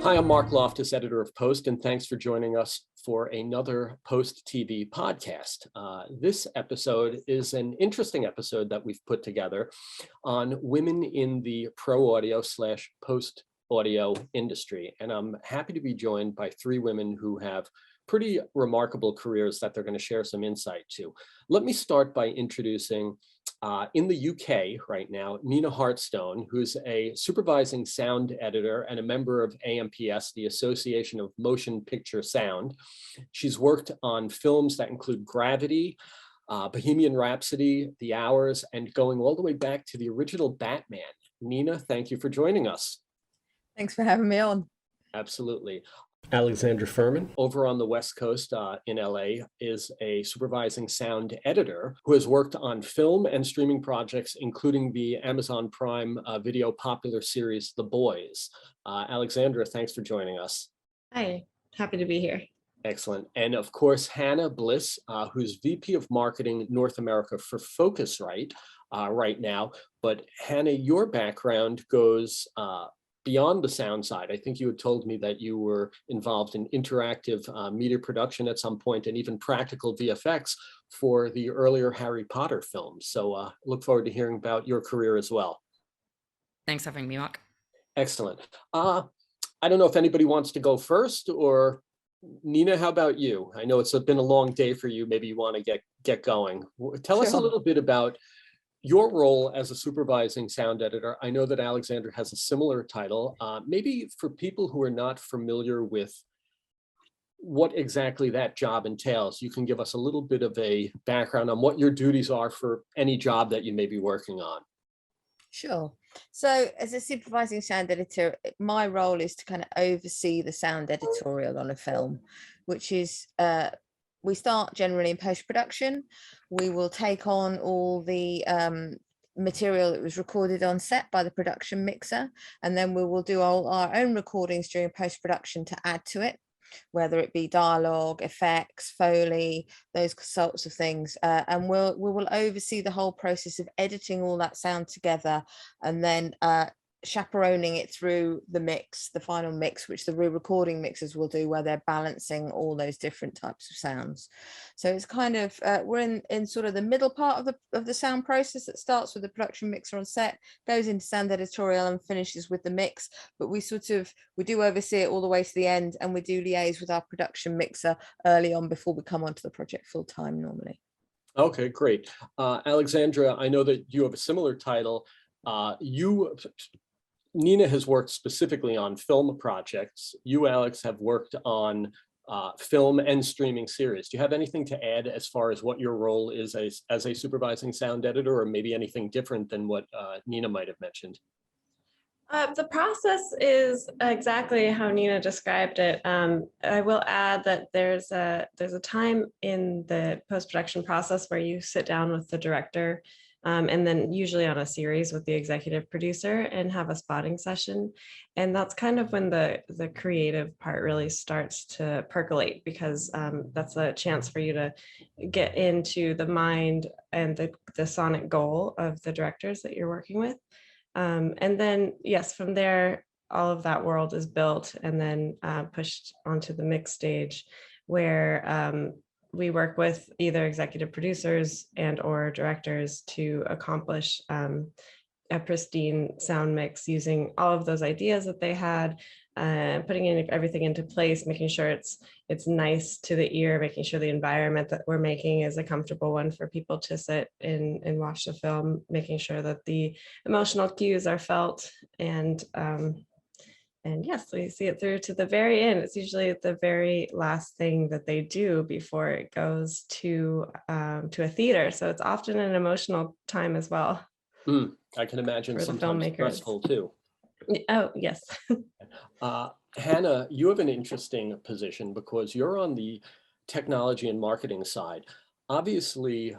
Hi, I'm Marc Loftus, editor of Post, and thanks for joining us for another Post TV podcast. This episode is an interesting episode that we've put together on women in the pro audio / post audio industry. And I'm happy to be joined by three women who have pretty remarkable careers that they're going to share some insight to. Let me start by introducing in the UK right now, Nina Hartstone, who's a supervising sound editor and a member of AMPS, the Association of Motion Picture Sound. She's worked on films that include Gravity, Bohemian Rhapsody, The Hours, and going all the way back to the original Batman. Nina, thank you for joining us. Thanks for having me on. Absolutely. Alexandra Fehrman, over on the West Coast in LA, is a supervising sound editor who has worked on film and streaming projects, including the Amazon Prime video popular series, The Boys. Alexandra, thanks for joining us. Hi, happy to be here. Excellent. And of course, Hannah Bliss, who's VP of Marketing North America for Focusrite right now. But Hannah, your background goes beyond the sound side. I think you had told me that you were involved in interactive media production at some point and even practical VFX for the earlier Harry Potter films. So look forward to hearing about your career as well. Thanks for having me, Mark. Excellent. I don't know if anybody wants to go first, or Nina, how about you? I know it's been a long day for you. Maybe you want to get going. Tell us a little bit about your role as a supervising sound editor. I know that Alexandra has a similar title. Maybe for people who are not familiar with what exactly that job entails, you can give us a little bit of a background on what your duties are for any job that you may be working on. Sure. So as a supervising sound editor, my role is to kind of oversee the sound editorial on a film, which is we start generally in post-production. We will take on all the material that was recorded on set by the production mixer, and then we will do all our own recordings during post-production to add to it, whether it be dialogue, effects, Foley, those sorts of things. And we will oversee the whole process of editing all that sound together, and then chaperoning it through the mix, the final mix, which the re-recording mixers will do, where they're balancing all those different types of sounds. So it's kind of we're in sort of the middle part of the sound process that starts with the production mixer on set, goes into sound editorial and finishes with the mix. But we do oversee it all the way to the end, and we do liaise with our production mixer early on before we come onto the project full time normally. Okay, great. Alexandra, I know that you have a similar title. Nina has worked specifically on film projects. You, Alex, have worked on film and streaming series. Do you have anything to add as far as what your role is as a supervising sound editor, or maybe anything different than what Nina might have mentioned? The process is exactly how Nina described it. I will add that there's a time in the post-production process where you sit down with the director, and then usually on a series with the executive producer, and have a spotting session. And that's kind of when the creative part really starts to percolate, because that's a chance for you to get into the mind and the sonic goal of the directors that you're working with. And then, yes, from there, all of that world is built and then pushed onto the mix stage, where we work with either executive producers and or directors to accomplish a pristine sound mix using all of those ideas that they had, putting everything into place, making sure it's nice to the ear, making sure the environment that we're making is a comfortable one for people to sit in and watch the film, making sure that the emotional cues are felt, and yes, we see it through to the very end. It's usually the very last thing that they do before it goes to a theater. So it's often an emotional time as well. I can imagine for the sometimes filmmakers. Stressful too. Oh, yes. Hannah, you have an interesting position because you're on the technology and marketing side. Obviously,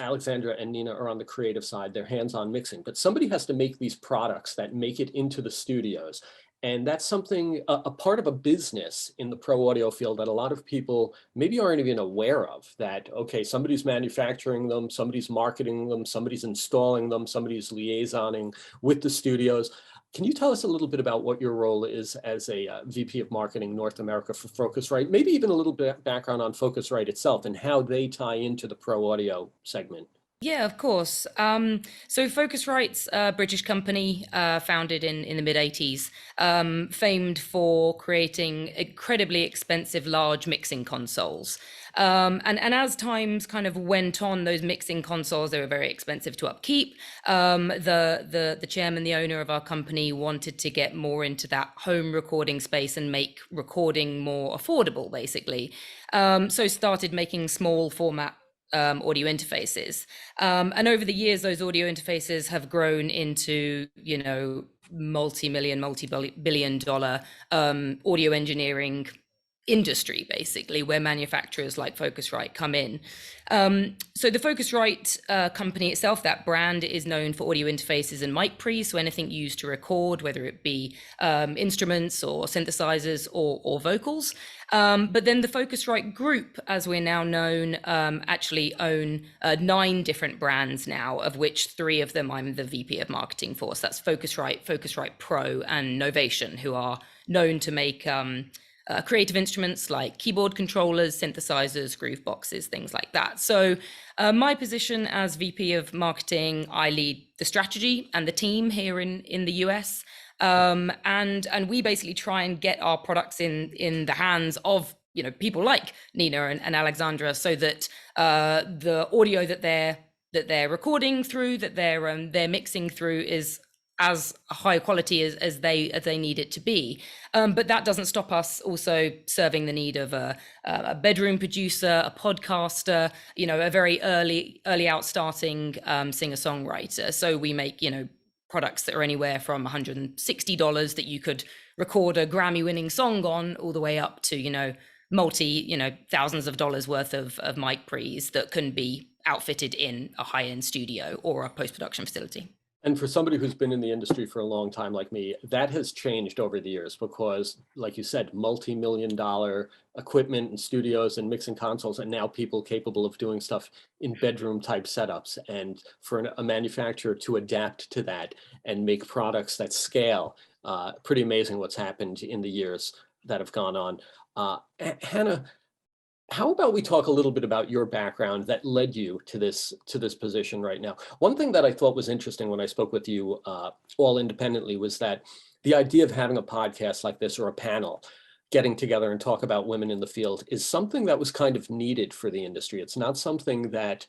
Alexandra and Nina are on the creative side, they're hands-on mixing, but somebody has to make these products that make it into the studios. And that's something, a part of a business in the pro audio field that a lot of people maybe aren't even aware of, that, okay, somebody's manufacturing them, somebody's marketing them, somebody's installing them, somebody's liaisoning with the studios. Can you tell us a little bit about what your role is as a VP of Marketing North America for Focusrite? Maybe even a little bit background on Focusrite itself and how they tie into the pro audio segment. Yeah, of course. So Focusrite's a British company founded in the mid-80s, famed for creating incredibly expensive large mixing consoles. And as times kind of went on, those mixing consoles, they were very expensive to upkeep. The chairman, the owner of our company, wanted to get more into that home recording space and make recording more affordable, basically. So started making small format audio interfaces. And over the years, those audio interfaces have grown into, multi-million, multi-billion dollar audio engineering industry, basically, where manufacturers like Focusrite come in. So the Focusrite company itself, that brand, is known for audio interfaces and mic pre's, so anything used to record, whether it be instruments or synthesizers or vocals. But then the Focusrite group, as we're now known, actually own 9 different brands now, of which 3 of them I'm the VP of marketing for. So that's Focusrite, Focusrite Pro, and Novation, who are known to make creative instruments like keyboard controllers, synthesizers, groove boxes, things like that. So my position as VP of marketing, I lead the strategy and the team here in the US. And we basically try and get our products in the hands of people like Nina and Alexandra, so that the audio that they're recording through, that they're mixing through, is as high quality as they need it to be. But that doesn't stop us also serving the need of a bedroom producer, a podcaster, a very early out starting singer-songwriter. So we make products that are anywhere from $160 that you could record a Grammy-winning song on, all the way up to thousands of dollars worth of mic pre's that can be outfitted in a high-end studio or a post-production facility. And for somebody who's been in the industry for a long time like me, that has changed over the years, because, like you said, multi-million-dollar equipment and studios and mixing consoles, and now people capable of doing stuff in bedroom type setups. And for a manufacturer to adapt to that and make products that scale, pretty amazing what's happened in the years that have gone on. Hannah, how about we talk a little bit about your background that led you to this position right now? One thing that I thought was interesting when I spoke with you all independently was that the idea of having a podcast like this, or a panel getting together and talk about women in the field, is something that was kind of needed for the industry. It's not something that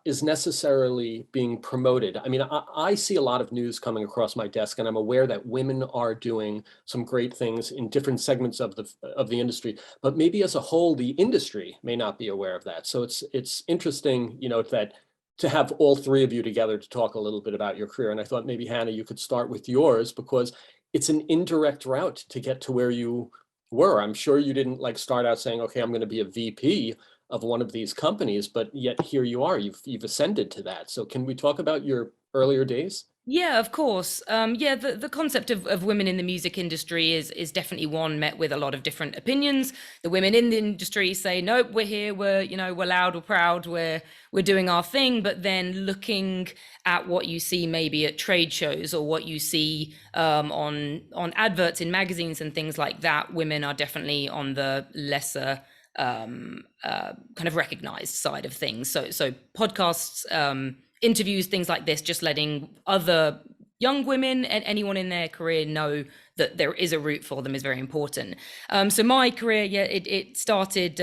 is necessarily being promoted. I mean, I see a lot of news coming across my desk, and I'm aware that women are doing some great things in different segments of the industry, but maybe as a whole, the industry may not be aware of that. So it's interesting, that to have all 3 of you together to talk a little bit about your career. And I thought maybe, Hannah, you could start with yours, because it's an indirect route to get to where you were. I'm sure you didn't start out saying, okay, I'm going to be a VP of one of these companies, but yet here you are, you've ascended to that. So can we talk about your earlier days? Yeah, of course. The concept of women in the music industry is definitely one met with a lot of different opinions. The women in the industry say, nope, we're here, we're loud, we're proud, we're doing our thing. But then looking at what you see maybe at trade shows, or what you see on adverts in magazines and things like that, women are definitely on the lesser kind of recognized side of things. So podcasts, interviews, things like this, just letting other young women and anyone in their career know that there is a route for them, is very important. So my career, it started,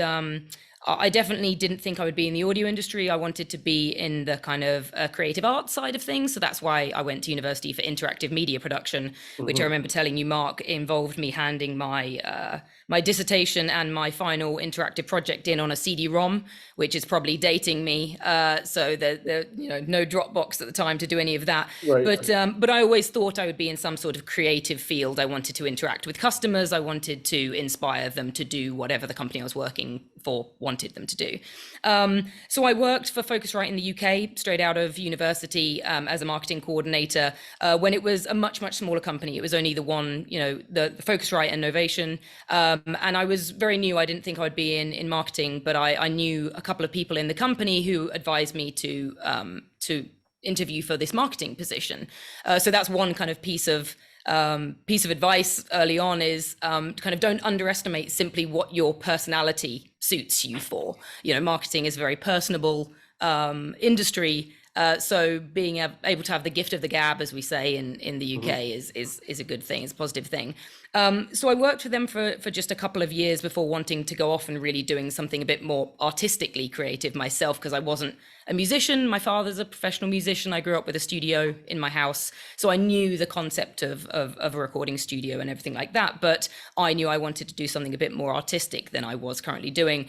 I definitely didn't think I would be in the audio industry. I wanted to be in the kind of creative arts side of things. So that's why I went to university for interactive media production, which I remember telling you, Mark, involved me handing my my dissertation and my final interactive project in on a CD-ROM, which is probably dating me. So there no Dropbox at the time to do any of that. Right. But I always thought I would be in some sort of creative field. I wanted to interact with customers. I wanted to inspire them to do whatever the company I was working wanted them to do. So I worked for Focusrite in the UK straight out of university as a marketing coordinator when it was a much smaller company. It was only the one, the Focusrite and Novation, and I was very new. I didn't think I'd be in marketing, but I knew a couple of people in the company who advised me to interview for this marketing position. So that's one kind of piece of advice early on is kind of don't underestimate simply what your personality suits you for. Marketing is a very personable industry. So being able to have the gift of the gab, as we say in the UK, is a good thing. It's a positive thing. So I worked with them for just a couple of years before wanting to go off and really doing something a bit more artistically creative myself, because I wasn't a musician. My father's a professional musician. I grew up with a studio in my house. So I knew the concept of a recording studio and everything like that, but I knew I wanted to do something a bit more artistic than I was currently doing.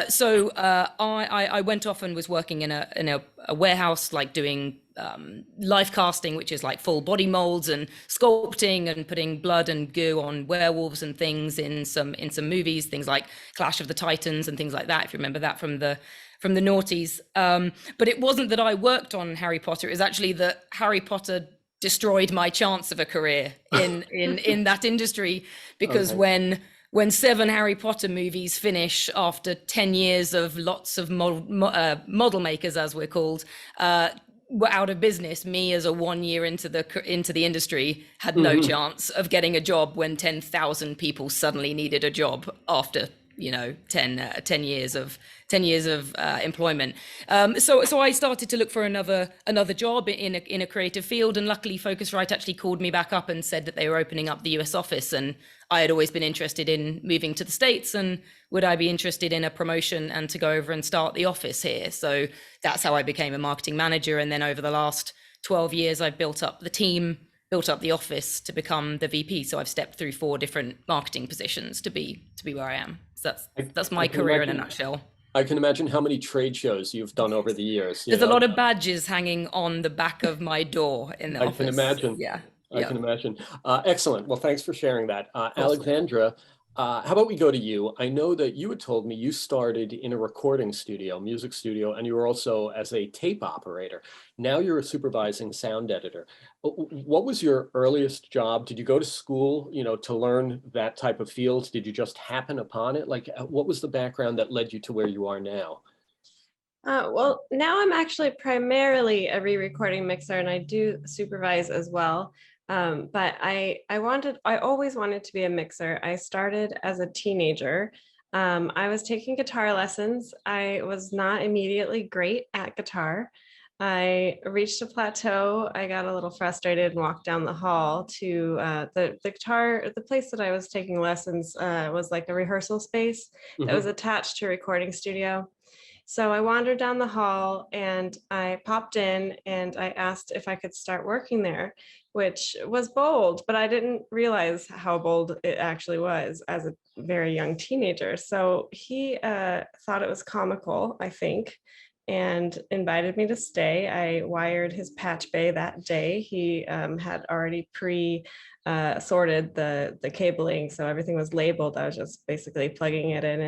So I went off and was working in a warehouse, like doing life casting, which is like full body molds and sculpting and putting blood and goo on werewolves and things in some movies, things like Clash of the Titans and things like that, if you remember that from the noughties. But it wasn't that I worked on Harry Potter. It was actually that Harry Potter destroyed my chance of a career in that industry, because when 7 Harry Potter movies finish after 10 years of lots of model makers, as we're called, were out of business, me as a 1 year into the industry had no chance of getting a job when 10,000 people suddenly needed a job after 10 years of employment. So I started to look for another job in a creative field, and luckily Focusrite actually called me back up and said that they were opening up the US office, and I had always been interested in moving to the States, and would I be interested in a promotion and to go over and start the office here. So that's how I became a marketing manager, and then over the last 12 years I've built up the team, built up the office to become the VP. So I've stepped through 4 different marketing positions to be where I am. So that's my career in a nutshell. I can imagine how many trade shows you've done over the years. There's a lot of badges hanging on the back of my door in the office. I can imagine. Yeah. I can imagine. Excellent. Well, thanks for sharing that. Alexandra, how about we go to you? I know that you had told me you started in a recording studio, music studio, and you were also as a tape operator. Now you're a supervising sound editor. What was your earliest job? Did you go to school, to learn that type of field? Did you just happen upon it? Like, what was the background that led you to where you are now? Well, now I'm actually primarily a re-recording mixer, and I do supervise as well. But I always wanted to be a mixer. I started as a teenager. I was taking guitar lessons. I was not immediately great at guitar. I reached a plateau. I got a little frustrated and walked down the hall to the place that I was taking lessons was like a rehearsal space that was attached to a recording studio. So I wandered down the hall and I popped in and I asked if I could start working there, which was bold, but I didn't realize how bold it actually was as a very young teenager. So he thought it was comical, I think, and invited me to stay. I wired his patch bay that day. He had already sorted the cabling, so everything was labeled. I was just basically plugging it in,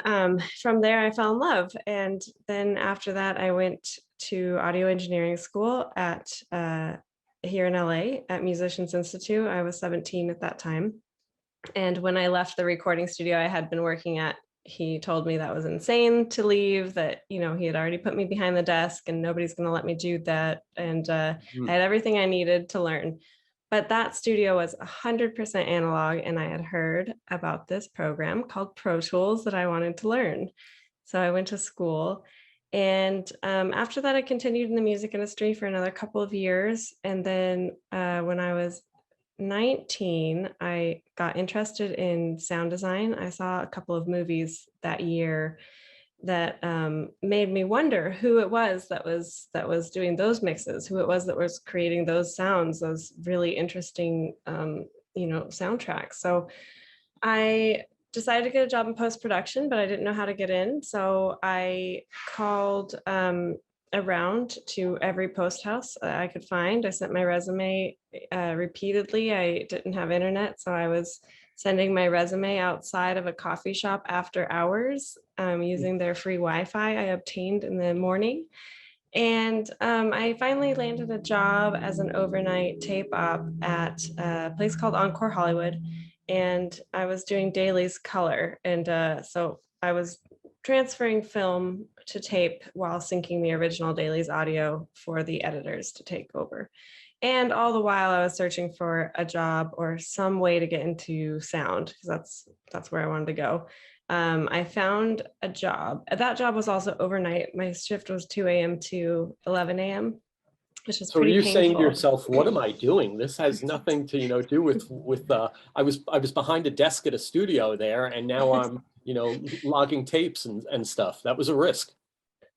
and from there I fell in love. And then after that I went to audio engineering school at here in LA at Musicians Institute. I was 17 at that time, and when I left the recording studio I had been working at, he told me that was insane to leave, that he had already put me behind the desk and nobody's going to let me do that, and I had everything I needed to learn. But that studio was 100% analog, and I had heard about this program called Pro Tools that I wanted to learn. So I went to school, and after that I continued in the music industry for another couple of years. And then when I was 19, I got interested in sound design. I saw a couple of movies that year that made me wonder who it was that was doing those mixes, who it was that was creating those sounds, those really interesting soundtracks. So I decided to get a job in post-production, but I didn't know how to get in. So I called around to every post house I could find. I sent my resume repeatedly. I didn't have internet, so I was sending my resume outside of a coffee shop after hours, using their free Wi-Fi I obtained in the morning. And I finally landed a job as an overnight tape op at a place called Encore Hollywood. And I was doing dailies color. And so I was transferring film to tape while syncing the original dailies audio for the editors to take over. And all the while I was searching for a job or some way to get into sound, because that's where I wanted to go. I found a job. That job was also overnight. My shift was 2 a.m. to 11 a.m., which is So are pretty you painful. saying to yourself, what am I doing? This has nothing to, do with I was behind a desk at a studio there, and now I'm, logging tapes and stuff. That was a risk.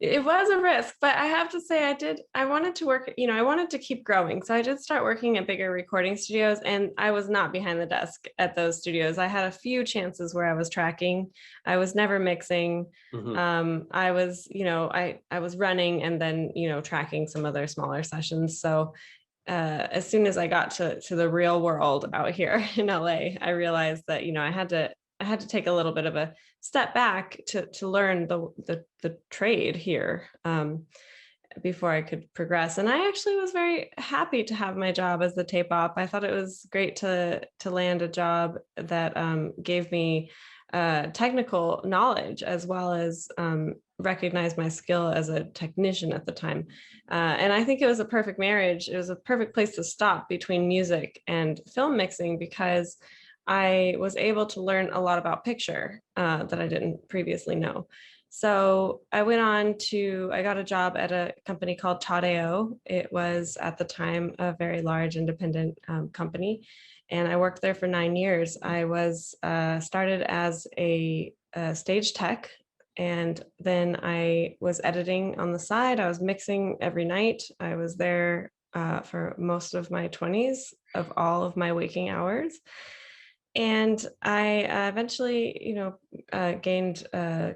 It was a risk, but I have to say I wanted to work, I wanted to keep growing. So I did start working at bigger recording studios, and I was not behind the desk at those studios. I had a few chances where I was tracking. I was never mixing. I was, I was running and then, tracking some other smaller sessions. So as soon as I got to the real world out here in LA, I realized that, I had to take a little bit of a step back to learn the trade here before I could progress. And I actually was very happy to have my job as the tape op. I thought it was great to land a job that gave me technical knowledge, as well as recognize my skill as a technician at the time. And I think it was a perfect marriage. It was a perfect place to stop between music and film mixing, because I was able to learn a lot about picture that I didn't previously know. So I got a job at a company called Tadeo. It was at the time a very large independent company. And I worked there for 9 years. I was started as a stage tech, and then I was editing on the side. I was mixing every night. I was there for most of my 20s of all of my waking hours. And I eventually, gained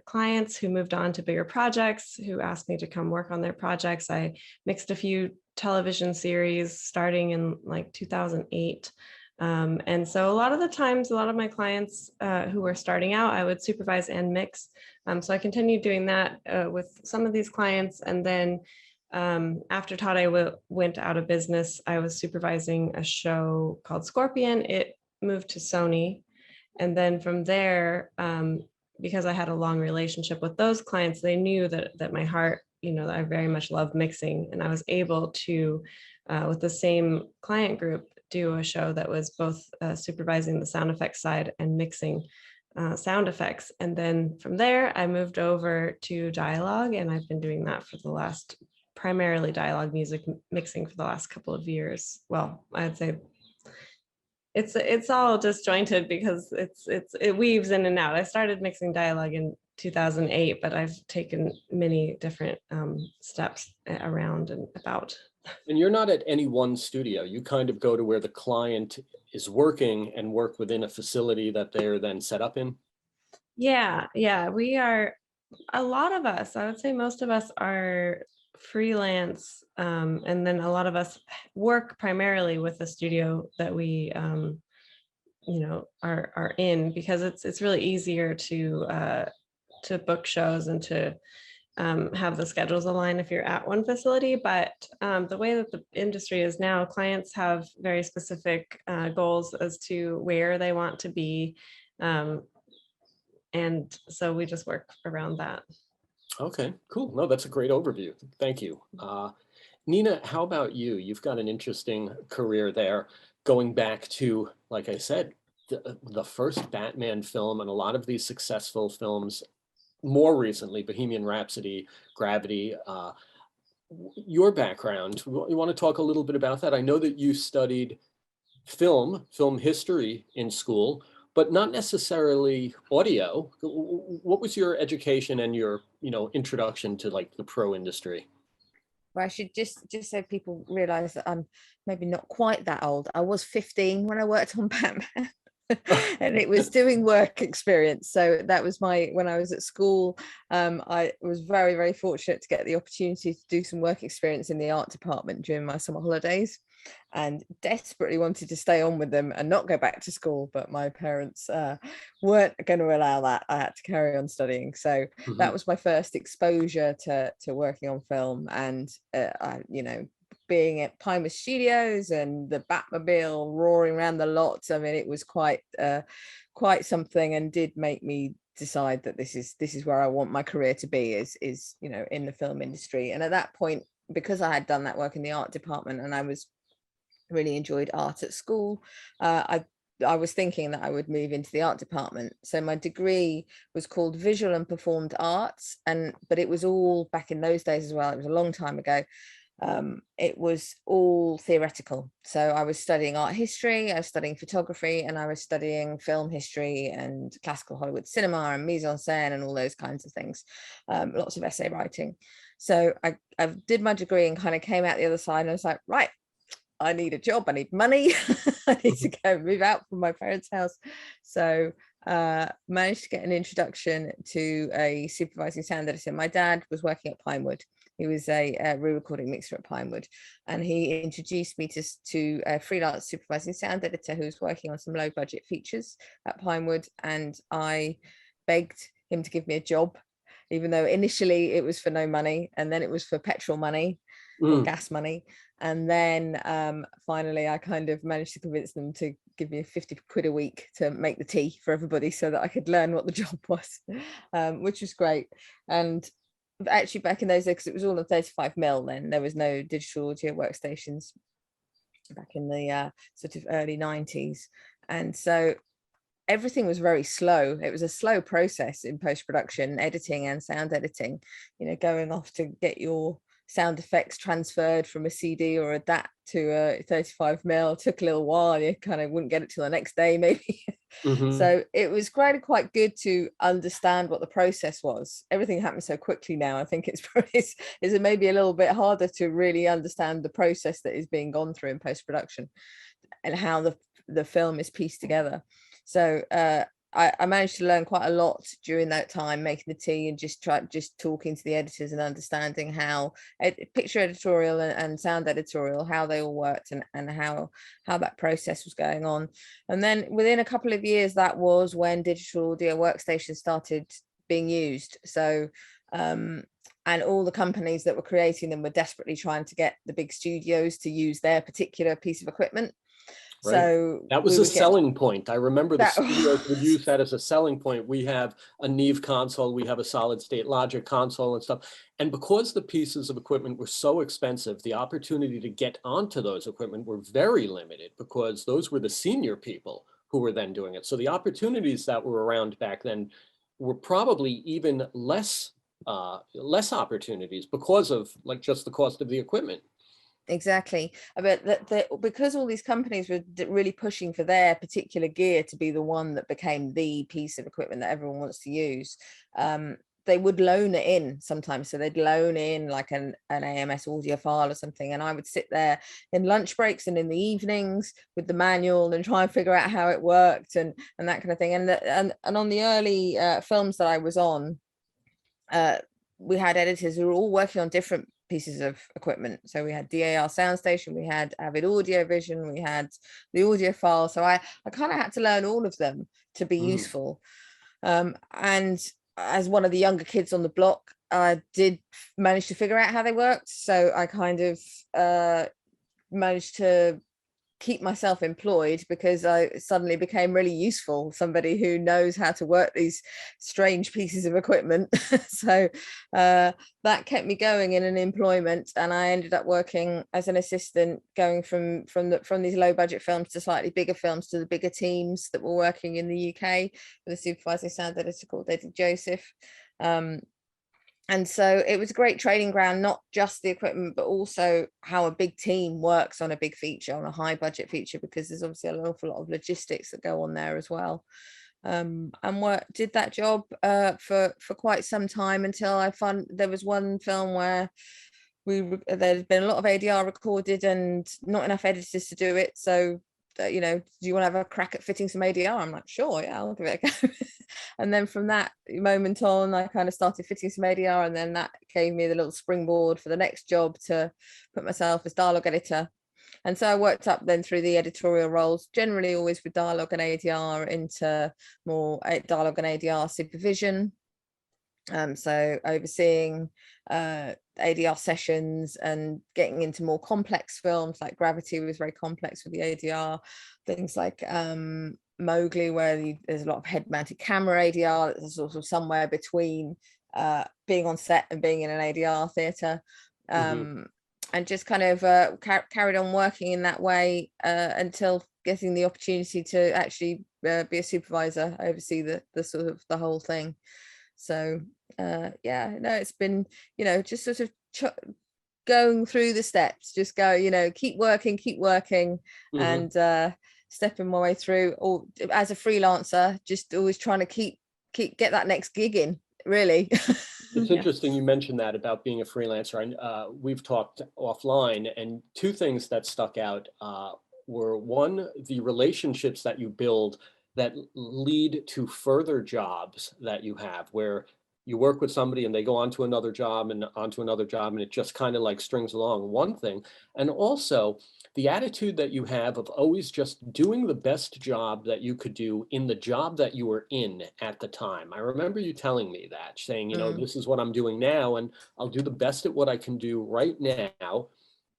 clients who moved on to bigger projects, who asked me to come work on their projects. I mixed a few television series starting in like 2008. And so a lot of the times, a lot of my clients who were starting out, I would supervise and mix. So I continued doing that with some of these clients. And then after Tade went out of business, I was supervising a show called Scorpion. It moved to Sony. And then from there, because I had a long relationship with those clients, they knew that my heart, that I very much love mixing. And I was able to, with the same client group, do a show that was both supervising the sound effects side and mixing sound effects. And then from there, I moved over to dialogue, and I've been doing that for the last, primarily dialogue music mixing for the last couple of years. Well, I'd say it's all disjointed because it weaves in and out. I started mixing dialogue in 2008, but I've taken many different steps around and about. And you're not at any one studio. You kind of go to where the client is working and work within a facility that they're then set up in. Yeah. We are, a lot of us, I would say most of us are freelance, and then a lot of us work primarily with the studio that we are in, because it's really easier to book shows and to have the schedules align if you're at one facility. But the way that the industry is now, clients have very specific goals as to where they want to be, and so we just work around that. Okay, cool. No, that's a great overview. Thank you. Nina, how about you? You've got an interesting career there, going back to, like I said, the first Batman film and a lot of these successful films, more recently, Bohemian Rhapsody, Gravity. Your background, you want to talk a little bit about that? I know that you studied film history in school, but not necessarily audio. What was your education and your, introduction to like the pro industry? Well, I should just so people realize that I'm maybe not quite that old. I was 15 when I worked on Batman. and it was doing work experience. So that was when I was at school, I was very, very fortunate to get the opportunity to do some work experience in the art department during my summer holidays, and desperately wanted to stay on with them and not go back to school, but my parents weren't going to allow that. I had to carry on studying. So that was my first exposure to working on film, and being at Pinewood Studios and the Batmobile roaring around the lot. I mean, it was quite something, and did make me decide that this is where I want my career to be, is in the film industry. And at that point, because I had done that work in the art department and I really enjoyed art at school, I was thinking that I would move into the art department. So my degree was called Visual and Performed Arts, but it was all back in those days as well. It was a long time ago. It was all theoretical. So I was studying art history, I was studying photography, and I was studying film history and classical Hollywood cinema and mise en scène and all those kinds of things. Lots of essay writing. So I did my degree and kind of came out the other side, and I was like, right, I need a job, I need money, I need to go move out from my parents' house. So managed to get an introduction to a supervising sound editor. My dad was working at Pinewood. He was a re-recording mixer at Pinewood, and he introduced me to a freelance supervising sound editor who was working on some low budget features at Pinewood, and I begged him to give me a job, even though initially it was for no money, and then it was for petrol money or gas money. And then finally I kind of managed to convince them to give me 50 quid a week to make the tea for everybody so that I could learn what the job was, which was great. And actually back in those days, because it was all on 35mm then, there was no digital audio workstations back in the sort of early 90s. And so everything was very slow. It was a slow process in post-production, editing and sound editing, going off to get your sound effects transferred from a CD or a DAT to a 35mm took a little while. You kind of wouldn't get it till the next day maybe. So it was quite good to understand what the process was. Everything happened so quickly now. I think it's maybe a little bit harder to really understand the process that is being gone through in post-production and how the film is pieced together. So I managed to learn quite a lot during that time, making the tea and just talking to the editors and understanding how picture editorial and sound editorial, how they all worked and how that process was going on. And then within a couple of years, that was when digital audio workstations started being used. So and all the companies that were creating them were desperately trying to get the big studios to use their particular piece of equipment. Right. So that was a selling point. I remember the studios would use that as a selling point. We have a Neve console, we have a solid state Logic console and stuff. And because the pieces of equipment were so expensive, the opportunity to get onto those equipment were very limited because those were the senior people who were then doing it. So the opportunities that were around back then were probably even less opportunities because of just the cost of the equipment. Exactly. But because all these companies were really pushing for their particular gear to be the one that became the piece of equipment that everyone wants to use, they would loan it in sometimes. So they'd loan in like an AMS audiophile or something, and I would sit there in lunch breaks and in the evenings with the manual and try and figure out how it worked and that kind of thing. And on the early films that I was on, we had editors who were all working on different pieces of equipment. So we had DAR Soundstation, we had Avid Audio Vision, we had the audiophile. So I kind of had to learn all of them to be useful. And as one of the younger kids on the block, I did manage to figure out how they worked. So I kind of managed to keep myself employed because I suddenly became really useful, somebody who knows how to work these strange pieces of equipment. So that kept me going in an employment, and I ended up working as an assistant, going from these low budget films to slightly bigger films to the bigger teams that were working in the UK with a supervising sound editor called Eddie Joseph. And so it was a great training ground, not just the equipment, but also how a big team works on a big feature, on a high budget feature, because there's obviously an awful lot of logistics that go on there as well. And did that job for quite some time until I found there was one film where there'd been a lot of ADR recorded and not enough editors to do it. So you know, do you want to have a crack at fitting some ADR? I'm like, sure, yeah, I'll give it a go. And then from that moment on, I kind of started fitting some ADR, and then that gave me the little springboard for the next job to put myself as dialogue editor. And so I worked up then through the editorial roles, generally always with dialogue and ADR, into more dialogue and ADR supervision. So overseeing ADR sessions and getting into more complex films, like Gravity was very complex with the ADR, things like Mowgli, where there's a lot of head-mounted camera ADR, that's sort of somewhere between being on set and being in an ADR theatre. And just kind of carried on working in that way until getting the opportunity to actually be a supervisor, oversee the sort of the whole thing. So yeah, no, it's been, you know, just sort of going through the steps, just go, you know, keep working and stepping my way through. Or as a freelancer, just always trying to get that next gig in, really. It's interesting you mentioned that about being a freelancer. And we've talked offline, and two things that stuck out were, one, the relationships that you build that lead to further jobs that you have, where you work with somebody and they go on to another job and onto another job, and it just kind of like strings along, one thing. And also the attitude that you have of always just doing the best job that you could do in the job that you were in at the time. I remember you telling me that, saying, you know, this is what I'm doing now, and I'll do the best at what I can do right now,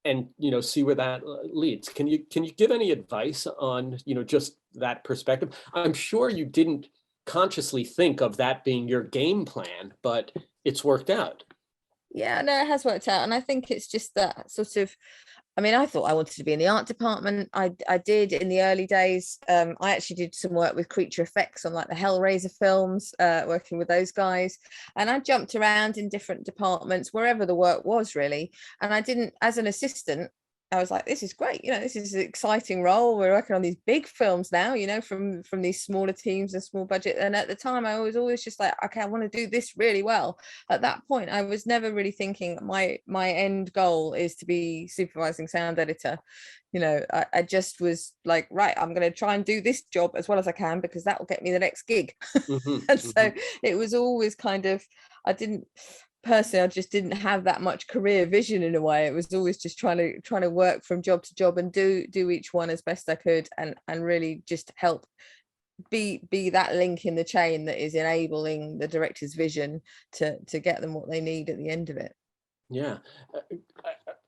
and, you know, see where that leads. Can you give any advice on, you know, just that perspective? I'm sure you didn't consciously think of that being your game plan, but it's worked out. Yeah, no, it has worked out. And I think it's just that sort of, I mean, I thought I wanted to be in the art department. I did in the early days. I actually did some work with creature effects on like the Hellraiser films, working with those guys. And I jumped around in different departments, wherever the work was, really. And I didn't, as an assistant, I was like, this is great. You know, this is an exciting role. We're working on these big films now, you know, from these smaller teams and small budget. And at the time, I was always just like, okay, I want to do this really well. At that point, I was never really thinking my end goal is to be supervising sound editor. You know, I just was like, right, I'm going to try and do this job as well as I can, because that will get me the next gig. And so it was always kind of, personally, I just didn't have that much career vision in a way. It was always just trying to work from job to job and do each one as best I could, and really just help be that link in the chain that is enabling the director's vision to get them what they need at the end of it. Yeah.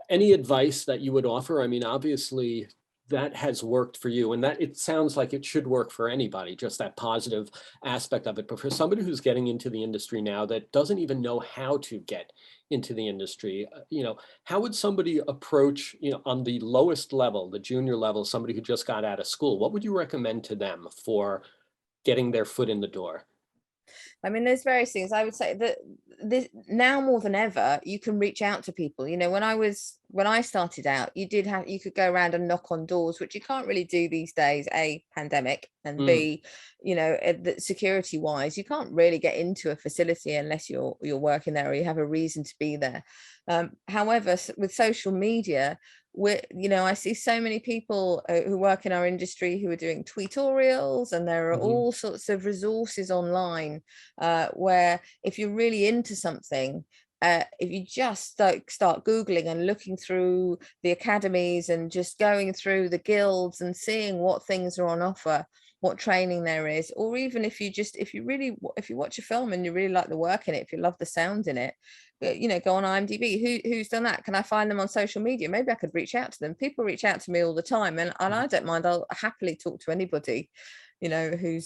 Any advice that you would offer? I mean, obviously that has worked for you, and that it sounds like it should work for anybody, just that positive aspect of it. But for somebody who's getting into the industry now that doesn't even know how to get into the industry, you know, how would somebody approach, you know, on the lowest level, the junior level, somebody who just got out of school? What would you recommend to them for getting their foot in the door? I mean, there's various things. I would say that this, now more than ever, you can reach out to people. You know, when I started out, you could go around and knock on doors, which you can't really do these days. A, pandemic, and B, you know, security wise, you can't really get into a facility unless you're working there or you have a reason to be there. However, with social media, you know, I see so many people who work in our industry who are doing tweetorials, and there are all sorts of resources online where if you're really into something, if you just start Googling and looking through the academies and just going through the guilds and seeing what things are on offer, what training there is, or even if you watch a film and you really like the work in it, if you love the sound in it, you know, go on IMDb. Who's done that? Can I find them on social media? Maybe I could reach out to them. People reach out to me all the time, and I don't mind. I'll happily talk to anybody, you know, who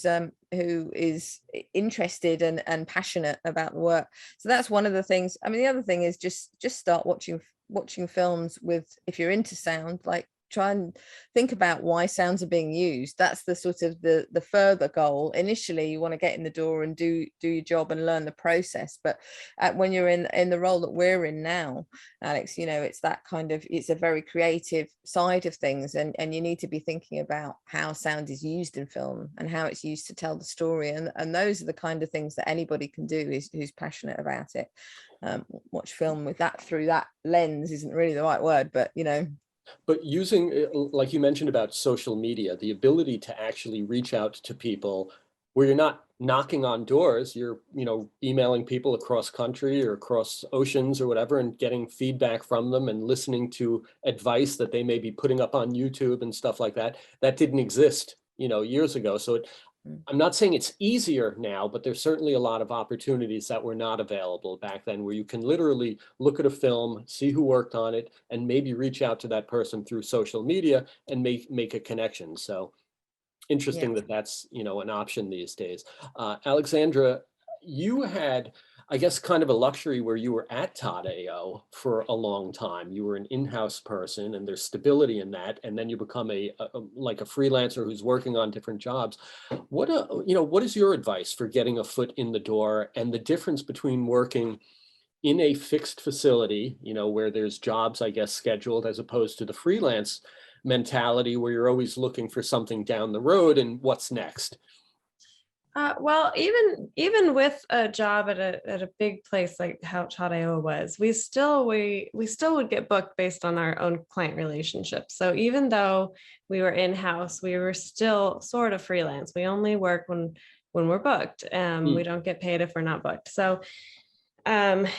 is interested and passionate about the work. So that's one of the things. I mean, the other thing is just start watching films with, if you're into sound, like try and think about why sounds are being used. That's the sort of the further goal. Initially, you want to get in the door and do your job and learn the process. But when you're in the role that we're in now, Alex, you know, it's that kind of, it's a very creative side of things, and you need to be thinking about how sound is used in film and how it's used to tell the story. And those are the kind of things that anybody can do who's passionate about it. Watch film with that through that lens isn't really the right word, but you know. But using, like you mentioned about social media, the ability to actually reach out to people where you're not knocking on doors, you're, emailing people across country or across oceans or whatever, and getting feedback from them and listening to advice that they may be putting up on YouTube and stuff like that. That didn't exist, years ago. So I'm not saying it's easier now, but there's certainly a lot of opportunities that were not available back then, where you can literally look at a film, see who worked on it, and maybe reach out to that person through social media and make a connection. So interesting Yes. that that's, an option these days. Alexandra, you had, I guess, kind of a luxury where you were at Todd AO for a long time. You were an in-house person, and there's stability in that. And then you become like a freelancer who's working on different jobs. What is your advice for getting a foot in the door, and the difference between working in a fixed facility, where there's jobs, I guess, scheduled, as opposed to the freelance mentality where you're always looking for something down the road and what's next? Well, even with a job at a big place like how Chadeo was, we still would get booked based on our own client relationships. So even though we were in-house, we were still sort of freelance. We only work when we're booked. We don't get paid if we're not booked. So the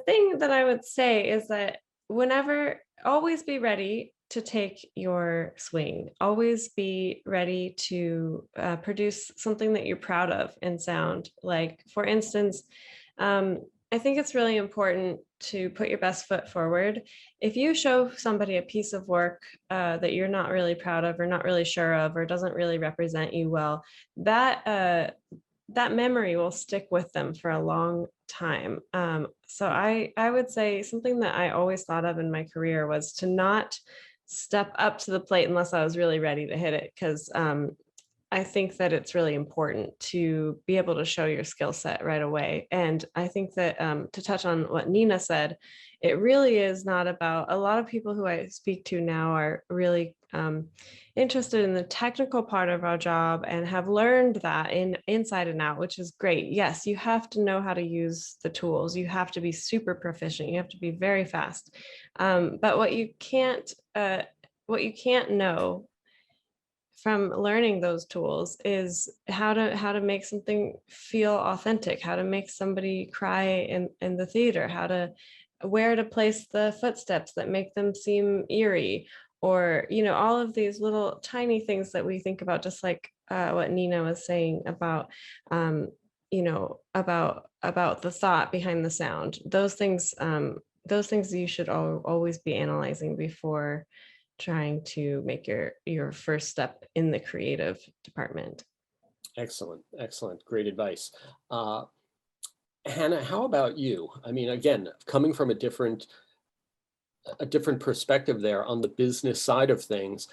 thing that I would say is that always be ready to take your swing. Always be ready to produce something that you're proud of in sound. Like, for instance, I think it's really important to put your best foot forward. If you show somebody a piece of work that you're not really proud of or not really sure of or doesn't really represent you well, that memory will stick with them for a long time. So I would say something that I always thought of in my career was to not step up to the plate unless I was really ready to hit it, because I think that it's really important to be able to show your skill set right away. And I think that to touch on what Nina said, it really is not about, a lot of people who I speak to now are really interested in the technical part of our job and have learned that inside and out, which is great. Yes, you have to know how to use the tools. You have to be super proficient. You have to be very fast. But what you can't know from learning those tools is how to make something feel authentic, how to make somebody cry in the theater, where to place the footsteps that make them seem eerie, or all of these little tiny things that we think about, just like what Nina was saying about about the thought behind the sound. Those things you should always be analyzing before trying to make your first step in the creative department. Excellent. Great advice. Hannah, how about you? I mean, again, coming from a different perspective there on the business side of things,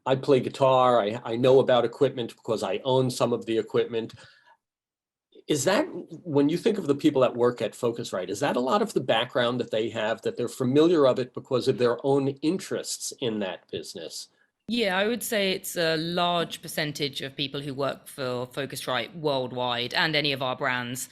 I play guitar, I know about equipment because I own some of the equipment. Is that, when you think of the people that work at Focusrite, is that a lot of the background that they have, that they're familiar of it because of their own interests in that business? Yeah, I would say it's a large percentage of people who work for Focusrite worldwide, and any of our brands,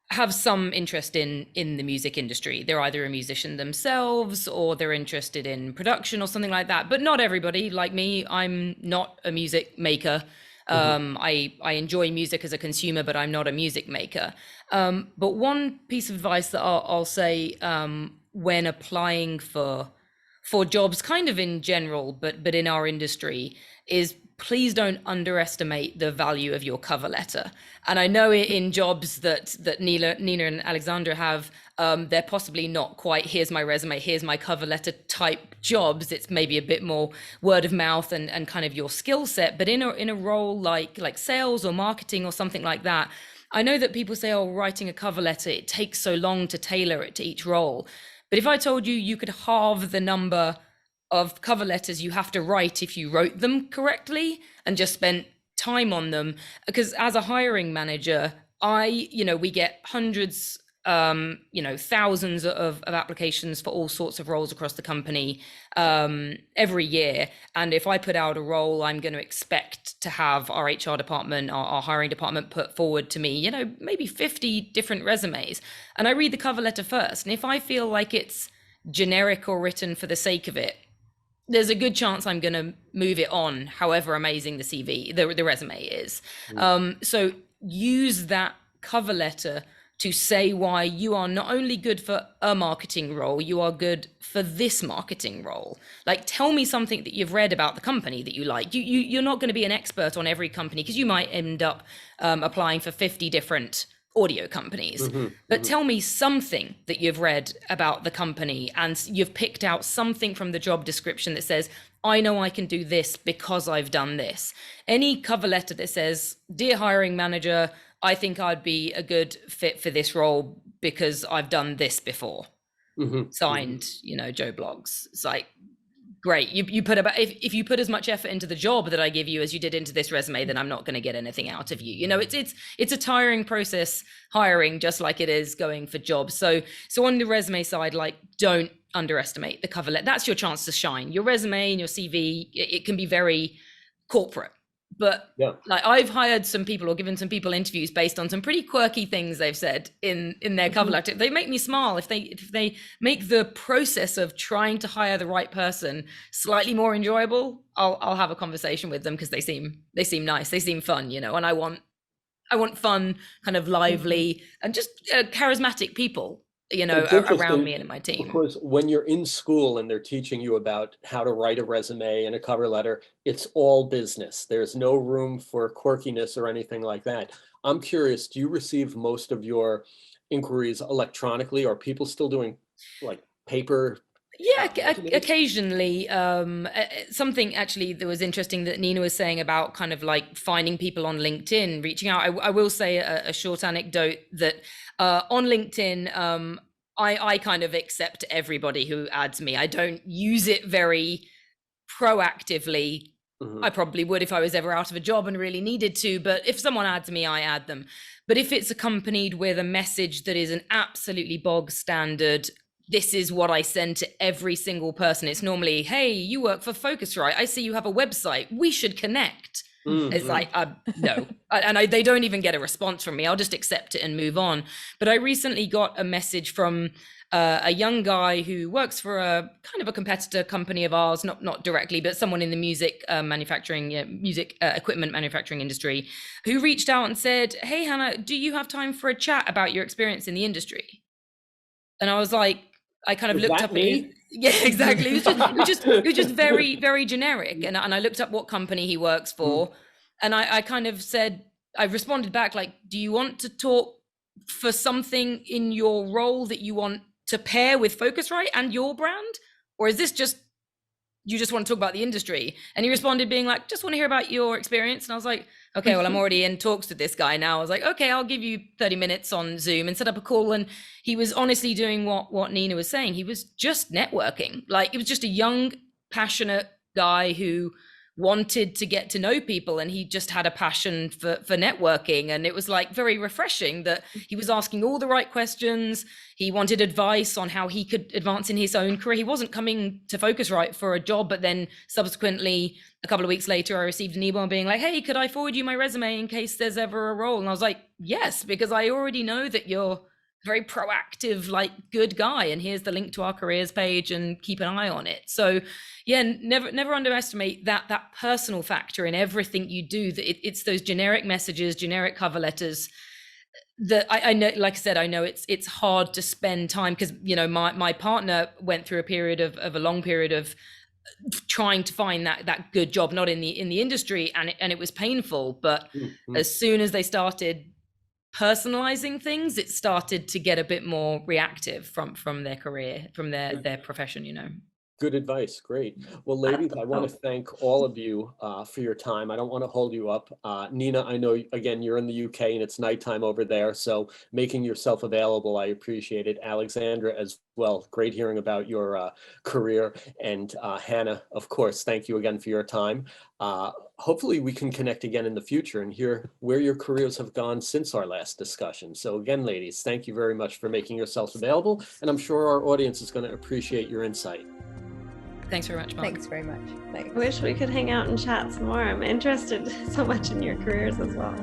have some interest in the music industry. They're either a musician themselves, or they're interested in production or something like that. But not everybody. Like me, I'm not a music maker. I enjoy music as a consumer, but I'm not a music maker. But one piece of advice that I'll say when applying for jobs, kind of in general, but in our industry, is please don't underestimate the value of your cover letter. And I know in jobs that Nina and Alexandra have, they're possibly not quite, here's my resume, here's my cover letter type jobs. It's maybe a bit more word of mouth and kind of your skill set. But in a role like sales or marketing or something like that, I know that people say, oh, writing a cover letter, it takes so long to tailor it to each role. But if I told you could halve the number of cover letters you have to write if you wrote them correctly and just spent time on them, because as a hiring manager, we get hundreds, thousands of applications for all sorts of roles across the company every year. And if I put out a role, I'm going to expect to have our HR department, our hiring department put forward to me, maybe 50 different resumes. And I read the cover letter first. And if I feel like it's generic or written for the sake of it, there's a good chance I'm going to move it on, however amazing the CV, the resume is. So use that cover letter to say why you are not only good for a marketing role, you are good for this marketing role. Like, tell me something that you've read about the company that you like. You're not going to be an expert on every company, because you might end up applying for 50 different audio companies. But tell me something that you've read about the company, and you've picked out something from the job description that says, I know I can do this because I've done this. Any cover letter that says, dear hiring manager, I think I'd be a good fit for this role because I've done this before. Signed, Joe Bloggs. It's like, great. You put about, if you put as much effort into the job that I give you as you did into this resume, then I'm not going to get anything out of you. It's a tiring process hiring, just like it is going for jobs. So on the resume side, like, don't underestimate the cover letter. That's your chance to shine. Your resume and your CV, it can be very corporate. But like, I've hired some people or given some people interviews based on some pretty quirky things they've said in their cover letter. They make me smile. If they make the process of trying to hire the right person slightly more enjoyable, I'll have a conversation with them, because they seem nice. They seem fun, and I want fun, kind of lively and just charismatic people, around me and in my team. Because when you're in school and they're teaching you about how to write a resume and a cover letter, it's all business. There's no room for quirkiness or anything like that. I'm curious, do you receive most of your inquiries electronically, or are people still doing like paper? Yeah, occasionally. Something actually that was interesting that Nina was saying about kind of like finding people on LinkedIn, reaching out. I will say a short anecdote that on LinkedIn, I kind of accept everybody who adds me. I don't use it very proactively. I probably would if I was ever out of a job and really needed to, but if someone adds me, I add them. But if it's accompanied with a message that is an absolutely bog standard, this is what I send to every single person, it's normally, hey, you work for Focusrite, I see you have a website, we should connect. It's like, no. They don't even get a response from me. I'll just accept it and move on. But I recently got a message from a young guy who works for a kind of a competitor company of ours, not directly, but someone in the music equipment manufacturing industry, who reached out and said, hey, Hannah, do you have time for a chat about your experience in the industry? And I was like, I kind of looked up at his, yeah, exactly. It was just very, very generic. And I looked up what company he works for. And I kind of said, I responded back like, do you want to talk for something in your role that you want to pair with Focusrite and your brand? Or is this just, you just want to talk about the industry? And he responded being like, just want to hear about your experience. And I was like, okay, well, I'm already in talks with this guy now. I was like, okay, I'll give you 30 minutes on Zoom, and set up a call. And he was honestly doing what Nina was saying. He was just networking. Like, it was just a young, passionate guy who wanted to get to know people, and he just had a passion for networking. And it was like very refreshing that he was asking all the right questions. He wanted advice on how he could advance in his own career. He wasn't coming to Focusrite for a job, but then subsequently a couple of weeks later I received an email being like, hey, could I forward you my resume in case there's ever a role? And I was like, yes, because I already know that you're very proactive, like, good guy, and here's the link to our careers page, and keep an eye on it. So yeah, never underestimate that personal factor in everything you do. That it's those generic messages, generic cover letters that I know, like I said, I know it's hard to spend time, because my partner went through a long period of trying to find that good job, not in the industry, and it was painful. But as soon as they started personalizing things, it started to get a bit more reactive from their career, from their profession. Good advice. Great. Well, ladies, I want to thank all of you for your time. I don't want to hold you up. Nina, I know, again, you're in the UK and it's nighttime over there, so making yourself available, I appreciate it. Alexandra as well. Great hearing about your career. And Hannah, of course, thank you again for your time. Hopefully we can connect again in the future and hear where your careers have gone since our last discussion. So again, ladies, thank you very much for making yourselves available. And I'm sure our audience is going to appreciate your insight. Thanks very much, Marc. Thanks very much. Thanks. I wish we could hang out and chat some more. I'm interested so much in your careers as well.